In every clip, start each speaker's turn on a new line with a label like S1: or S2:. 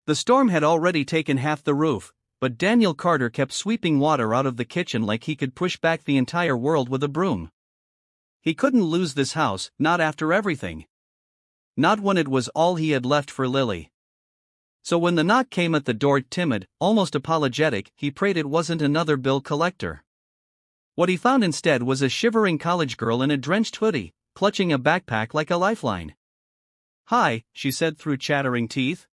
S1: The storm had already taken half the roof, but Daniel Carter kept sweeping water out of the kitchen like he could push back the entire world with a broom. He couldn't lose this house, not after everything. Not when it was all he had left for Lily. So when the knock came at the door, timid, almost apologetic, he prayed it wasn't another bill collector. What he found instead was a shivering college girl in a drenched hoodie, clutching a backpack like a lifeline. "Hi," she said through chattering teeth.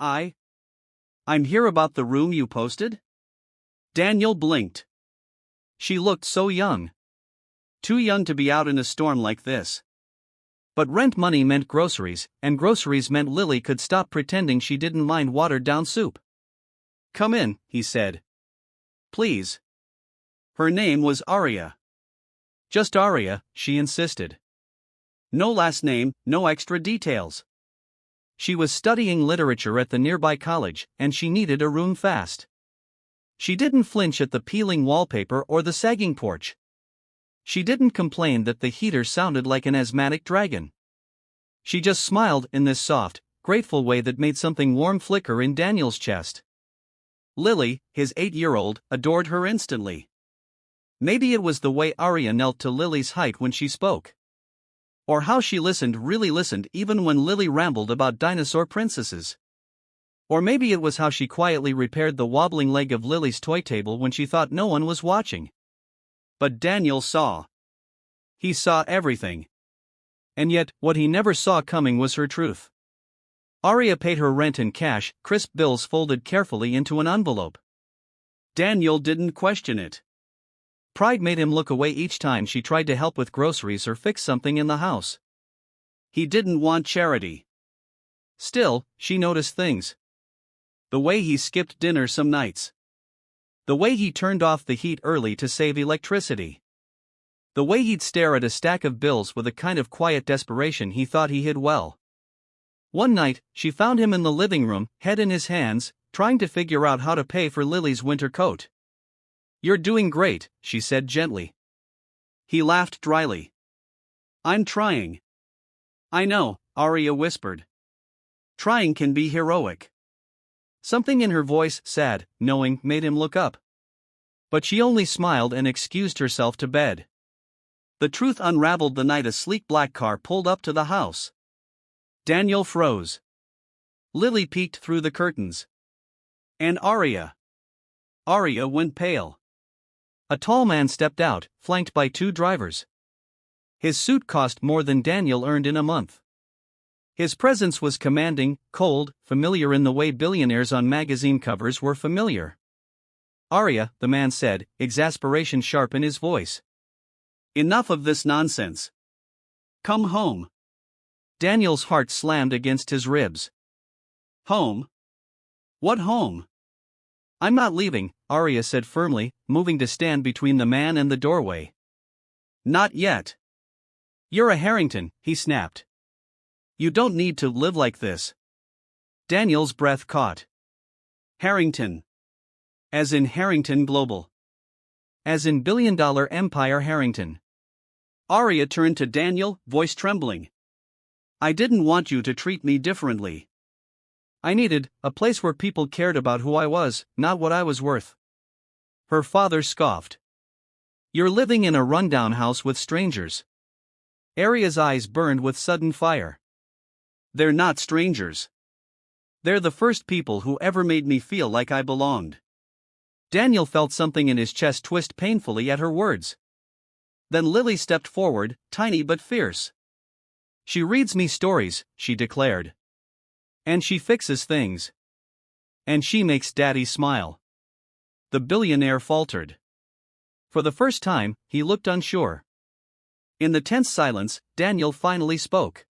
S1: I'm here about the room you posted?" Daniel blinked. She looked so young. Too young to be out in a storm like this. But rent money meant groceries, and groceries meant Lily could stop pretending she didn't mind watered-down soup. "Come in," he said. "Please." Her name was Aria. "Just Aria," she insisted. "No last name, no extra details." She was studying literature at the nearby college, and she needed a room fast. She didn't flinch at the peeling wallpaper or the sagging porch. She didn't complain that the heater sounded like an asthmatic dragon. She just smiled in this soft, grateful way that made something warm flicker in Daniel's chest. Lily, his 8-year-old, adored her instantly. Maybe it was the way Aria knelt to Lily's height when she spoke. Or how she really listened even when Lily rambled about dinosaur princesses. Or maybe it was how she quietly repaired the wobbling leg of Lily's toy table when she thought no one was watching. But Daniel saw. He saw everything. And yet, what he never saw coming was her truth. Aria paid her rent in cash, crisp bills folded carefully into an envelope. Daniel didn't question it. Pride made him look away each time she tried to help with groceries or fix something in the house. He didn't want charity. Still, she noticed things. The way he skipped dinner some nights. The way he turned off the heat early to save electricity. The way he'd stare at a stack of bills with a kind of quiet desperation he thought he hid well. One night, she found him in the living room, head in his hands, trying to figure out how to pay for Lily's winter coat. "You're doing great," she said gently. He laughed dryly. "I'm trying." "I know," Aria whispered. "Trying can be heroic." Something in her voice, sad, knowing, made him look up. But she only smiled and excused herself to bed. The truth unraveled the night a sleek black car pulled up to the house. Daniel froze. Lily peeked through the curtains. And Aria went pale. A tall man stepped out, flanked by 2 drivers. His suit cost more than Daniel earned in a month. His presence was commanding, cold, familiar in the way billionaires on magazine covers were familiar. "Aria," the man said, exasperation sharp in his voice. "Enough of this nonsense. Come home." Daniel's heart slammed against his ribs. "Home? What home?" "I'm not leaving," Aria said firmly, moving to stand between the man and the doorway. "Not yet." "You're a Harrington," he snapped. "You don't need to live like this." Daniel's breath caught. Harrington. As in Harrington Global. As in billion-dollar empire Harrington. Aria turned to Daniel, voice trembling. "I didn't want you to treat me differently. I needed a place where people cared about who I was, not what I was worth." Her father scoffed. "You're living in a rundown house with strangers." Aria's eyes burned with sudden fire. "They're not strangers. They're the first people who ever made me feel like I belonged." Daniel felt something in his chest twist painfully at her words. Then Lily stepped forward, tiny but fierce. "She reads me stories," she declared. "And she fixes things. And she makes Daddy smile." The billionaire faltered. For the first time, he looked unsure. In the tense silence, Daniel finally spoke.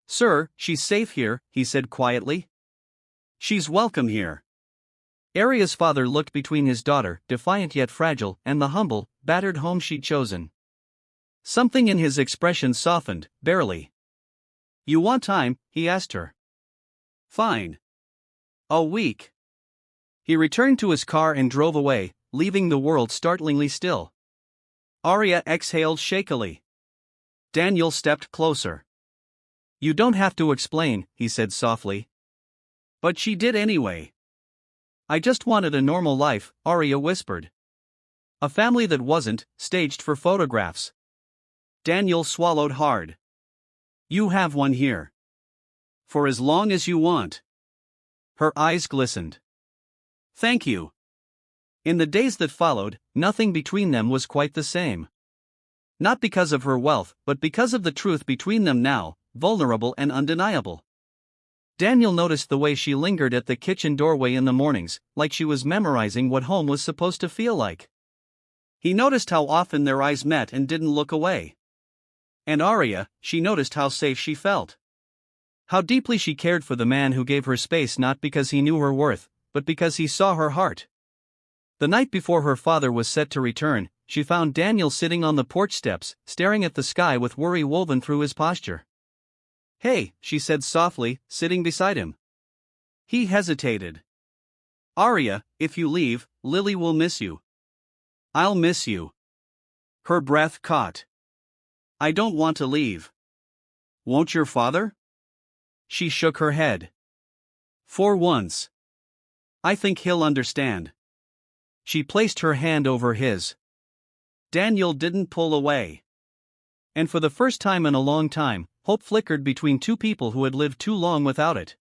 S1: "Sir, she's safe here," he said quietly. "She's welcome here." Aria's father looked between his daughter, defiant yet fragile, and the humble, battered home she'd chosen. Something in his expression softened, barely. "You want time?" he asked her. "Fine. A week." He returned to his car and drove away, leaving the world startlingly still. Aria exhaled shakily. Daniel stepped closer. "You don't have to explain," he said softly. But she did anyway. I just wanted a normal life, Arya whispered. A family that wasn't staged for photographs. Daniel swallowed hard. You have one here. For as long as you want. Her eyes glistened. Thank you. In the days that followed, nothing between them was quite the same. Not because of her wealth, but because of the truth between them now, vulnerable and undeniable. Daniel noticed the way she lingered at the kitchen doorway in the mornings, like she was memorizing what home was supposed to feel like. He noticed how often their eyes met and didn't look away. And Arya, she noticed how safe she felt. How deeply she cared for the man who gave her space not because he knew her worth, but because he saw her heart. The night before her father was set to return, she found Daniel sitting on the porch steps, staring at the sky with worry woven through his posture. Hey, she said softly, sitting beside him. He hesitated. Arya, if you leave, Lily will miss you. I'll miss you. Her breath caught. I don't want to leave. Won't your father? She shook her head. For once. I think he'll understand. She placed her hand over his. Daniel didn't pull away. And for the first time in a long time, hope flickered between two people who had lived too long without it.